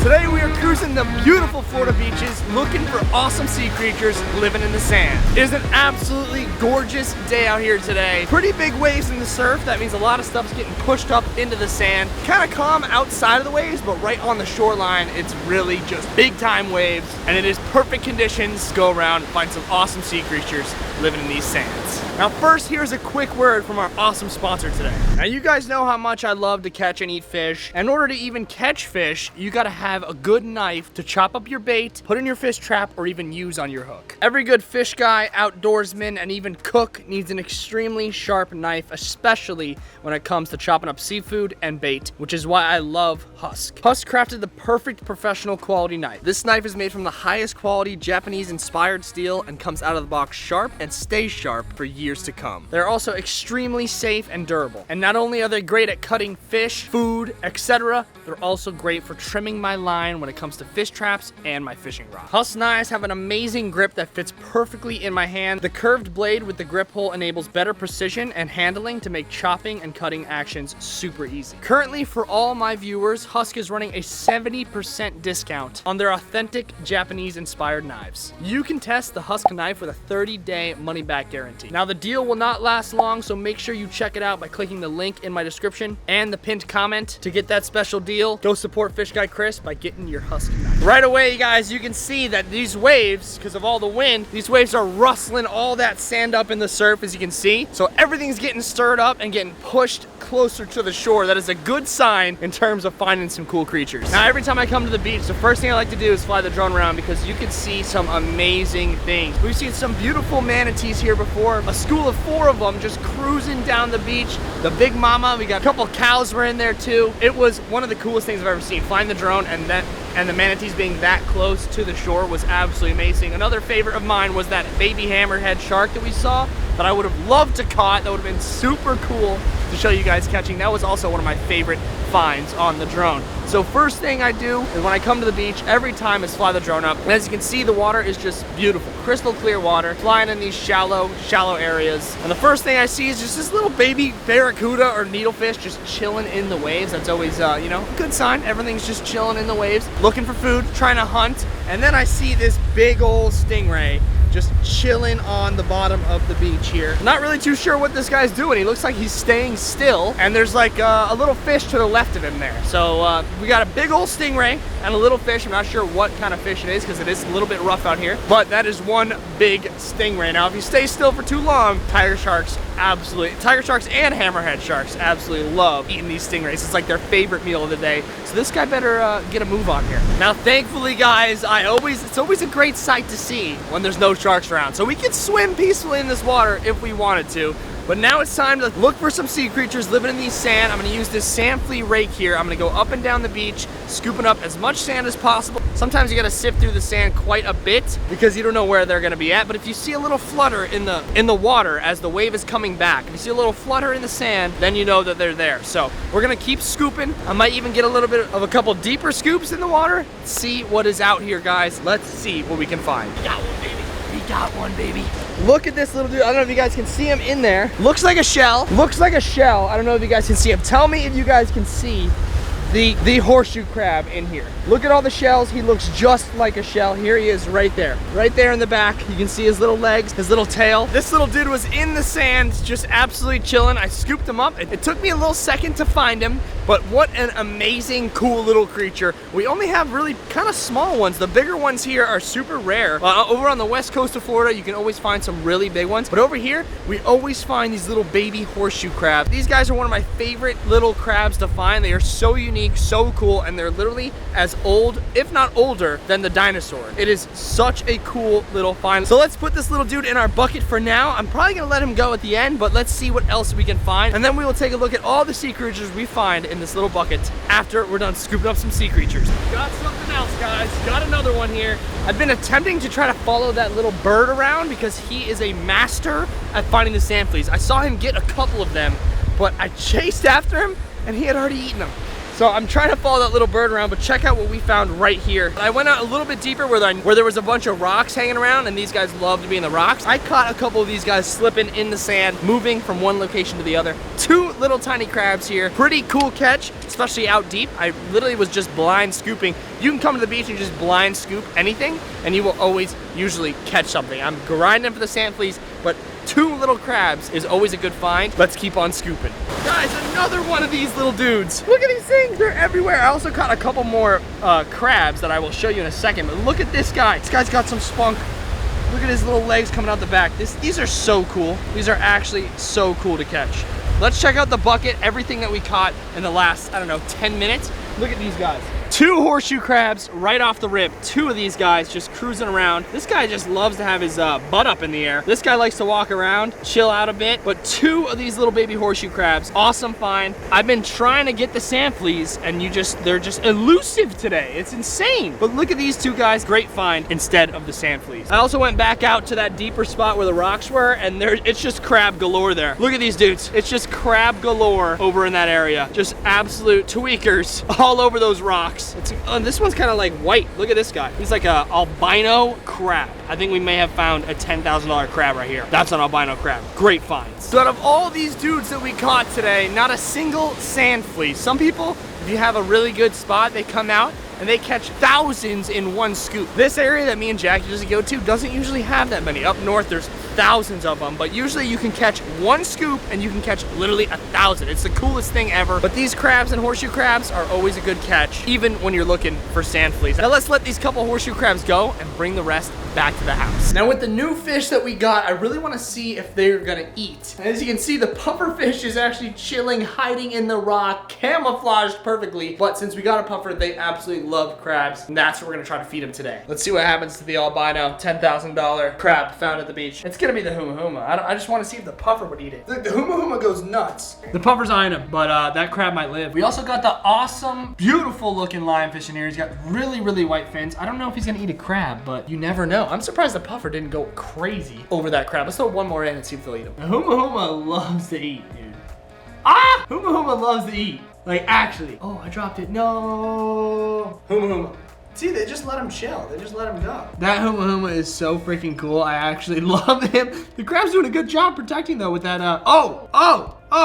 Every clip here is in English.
Today we are cruising the beautiful Florida beaches looking for awesome sea creatures living in the sand. It is an absolutely gorgeous day out here today. Pretty big waves in the surf. That means a lot of stuff's getting pushed up into the sand. Kind of calm outside of the waves, but right on the shoreline, it's really just big time waves. And it is perfect conditions to go around and find some awesome sea creatures living in these sands. Now first, here's a quick word from our awesome sponsor today. Now you guys know how much I love to catch and eat fish. In order to even catch fish, you gotta have a good knife to chop up your bait, put in your fish trap, or even use on your hook. Every good fish guy, outdoorsman, and even cook needs an extremely sharp knife, especially when it comes to chopping up seafood and bait, which is why I love Husk. Husk crafted the perfect professional quality knife. This knife is made from the highest quality Japanese inspired steel and comes out of the box sharp and stays sharp for years to come. They're also extremely safe and durable. And not only are they great at cutting fish, food, etc., they're also great for trimming my line when it comes to fish traps and my fishing rod. Husk knives have an amazing grip that fits perfectly in my hand. The curved blade with the grip hole enables better precision and handling to make chopping and cutting actions super easy. Currently, for all my viewers, Husk is running a 70% discount on their authentic Japanese inspired knives. You can test the Husk knife with a 30-day money-back guarantee. Now the deal will not last long, so make sure you check it out by clicking the link in my description and the pinned comment to get that special deal. Go support Fish Guy Chris by getting your Husk knife. Right away, you guys, you can see that these waves, because of all the wind, these waves are rustling all that sand up in the surf, as you can see. So everything's getting stirred up and getting pushed closer to the shore. That is a good sign in terms of finding some cool creatures. Now, every time I come to the beach, the first thing I like to do is fly the drone around because you can see some amazing things. We've seen some beautiful manatees here before. A school of 4 of them just cruising down the beach. The big mama, we got a couple cows were in there too. It was one of the coolest things I've ever seen. Flying the drone and the manatees being that close to the shore was absolutely amazing. Another favorite of mine was that baby hammerhead shark that we saw that I would have loved to caught. That would have been super cool to show you guys catching. That was also one of my favorite finds on the drone. So first thing I do is when I come to the beach, every time is fly the drone up. And as you can see, the water is just beautiful. Crystal clear water, flying in these shallow areas. And the first thing I see is just this little baby barracuda or needlefish just chilling in the waves. That's always, you know, a good sign. Everything's just chilling in the waves, looking for food, trying to hunt. And then I see this big old stingray just chilling on the bottom of the beach here. Not really too sure what this guy's doing. He looks like he's staying still, and there's like a little fish to the left of him there. So we got a big old stingray and a little fish. I'm not sure what kind of fish it is because it is a little bit rough out here, but that is one big stingray. Now, if you stay still for too long, tiger sharks and hammerhead sharks absolutely love eating these stingrays. It's like their favorite meal of the day. So this guy better get a move on here. Now, thankfully, guys, it's always a great sight to see when there's no sharks around. So we can swim peacefully in this water if we wanted to. But now it's time to look for some sea creatures living in these sand. I'm gonna use this sand flea rake here. I'm gonna go up and down the beach, scooping up as much sand as possible. Sometimes you gotta sift through the sand quite a bit because you don't know where they're gonna be at. But if you see a little flutter in the water as the wave is coming back, if you see a little flutter in the sand, then you know that they're there. So we're gonna keep scooping. I might even get a little bit of a couple deeper scoops in the water. See what is out here, guys. Let's see what we can find. Got one, baby. We got one, baby. Look at this little dude. I don't know if you guys can see him in there. Looks like a shell. Looks like a shell. I don't know if you guys can see him. Tell me if you guys can see the horseshoe crab in here. Look at all the shells. He looks just like a shell. Here he is right there. Right there in the back. You can see his little legs, his little tail. This little dude was in the sand, just absolutely chilling. I scooped him up. It took me a little second to find him, but what an amazing, cool little creature. We only have really kind of small ones. The bigger ones here are super rare. Over on the west coast of Florida, you can always find some really big ones, but over here, we always find these little baby horseshoe crabs. These guys are one of my favorite little crabs to find. They are so unique, so cool, and they're literally as old, if not older, than the dinosaur. It is such a cool little find. So let's put this little dude in our bucket for now. I'm probably gonna let him go at the end, but let's see what else we can find. And then we will take a look at all the sea creatures we find in this little bucket after we're done scooping up some sea creatures. Got something else, guys. Got another one here. I've been attempting to try to follow that little bird around because he is a master at finding the sand fleas. I saw him get a couple of them, but I chased after him and he had already eaten them. So I'm trying to follow that little bird around, but check out what we found right here. I went out a little bit deeper where there was a bunch of rocks hanging around, and these guys love to be in the rocks. I caught a couple of these guys slipping in the sand, moving from one location to the other. 2 little tiny crabs here. Pretty cool catch, especially out deep. I literally was just blind scooping. You can come to the beach and just blind scoop anything, and you will always usually catch something. I'm grinding for the sand fleas, but 2 little crabs is always a good find. Let's keep on scooping. Guys, another one of these little dudes. Look at these things, they're everywhere. I also caught a couple more crabs that I will show you in a second, but look at this guy. This guy's got some spunk. Look at his little legs coming out the back. These are so cool. These are actually so cool to catch. Let's check out the bucket, everything that we caught in the last, I don't know, 10 minutes. Look at these guys. 2 horseshoe crabs right off the rip. 2 of these guys just cruising around. This guy just loves to have his butt up in the air. This guy likes to walk around, chill out a bit. But 2 of these little baby horseshoe crabs, awesome find. I've been trying to get the sand fleas, and they're just elusive today. It's insane. But look at these 2 guys, great find instead of the sand fleas. I also went back out to that deeper spot where the rocks were, and it's just crab galore there. Look at these dudes. It's just crab galore over in that area. Just absolute tweakers all over those rocks. This one's kind of like white. Look at this guy. He's like a albino crab. I think we may have found a $10,000 crab right here. That's an albino crab. Great finds. So out of all these dudes that we caught today, not a single sand flea. Some people, if you have a really good spot, they come out and they catch thousands in one scoop. This area that me and Jackie usually go to doesn't usually have that many. Up north, there's thousands of them, but usually you can catch one scoop and you can catch literally 1,000. It's the coolest thing ever. But these crabs and horseshoe crabs are always a good catch, even when you're looking for sand fleas. Now let's let these couple horseshoe crabs go and bring the rest back to the house. Now with the new fish that we got, I really want to see if they're gonna eat. And as you can see, the puffer fish is actually chilling, hiding in the rock, camouflaged perfectly. But since we got a puffer, they absolutely love crabs, and that's what we're gonna try to feed them today. Let's see what happens to the albino $10,000 crab found at the beach. It's gonna be the huma huma. I just want to see if the puffer would eat it. Look, the huma huma goes nuts. The puffer's eyeing him, but that crab might live. We also got the awesome, beautiful looking lionfish in here. He's got really, really white fins. I don't know if he's gonna eat a crab, but you never know. I'm surprised the puffer didn't go crazy over that crab. Let's throw one more in and see if they'll eat him. The huma huma loves to eat, dude. Ah! Huma huma loves to eat. Like, actually. Oh, I dropped it. No. Huma huma. See, they just let him chill. They just let him go. That huma huma is so freaking cool. I actually love him. The crab's doing a good job protecting though with that, oh,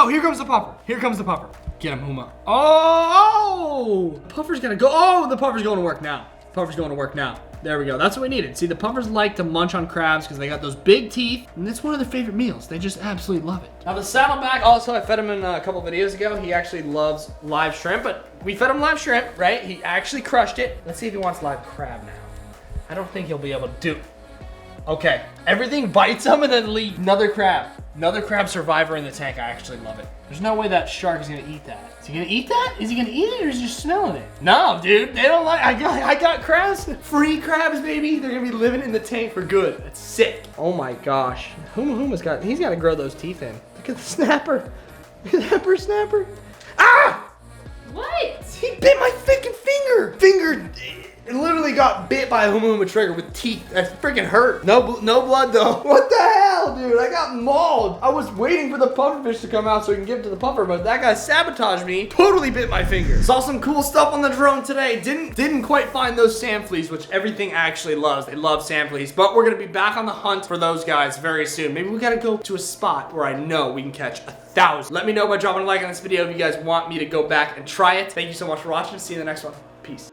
here comes the puffer. Here comes the puffer. Get him, huma. Oh, puffer's gonna go. Oh, the puffer's going to work now. Puffer's going to work now. There we go. That's what we needed. See, the puffers like to munch on crabs because they got those big teeth, and it's one of their favorite meals. They just absolutely love it. Now the saddleback, also I fed him in a couple videos ago. He actually loves live shrimp, but we fed him live shrimp, right? He actually crushed it. Let's see if he wants live crab now. I don't think he'll be able to do it. Okay, everything bites him and then leave. Another crab survivor in the tank. I actually love it. There's no way that shark is gonna eat that. Is he gonna eat that? Is he gonna eat it or is he just smelling it? No, dude, they don't like, I got crabs, free crabs, baby. They're gonna be living in the tank for good. That's sick. Oh my gosh. Huma Huma's he's gotta grow those teeth in. Look at the snapper. Look at that bird snapper. Ah! What? He bit my freaking finger. It literally got bit by a huma huma trigger with teeth. That freaking hurt. No blood though. What the hell, dude? I got mauled. I was waiting for the pufferfish to come out so we can give it to the puffer, but that guy sabotaged me. Totally bit my finger. Saw some cool stuff on the drone today. Didn't quite find those sand fleas, which everything actually loves. They love sand fleas, but we're gonna be back on the hunt for those guys very soon. Maybe we gotta go to a spot where I know we can catch 1,000. Let me know by dropping a like on this video if you guys want me to go back and try it. Thank you so much for watching. See you in the next one. Peace.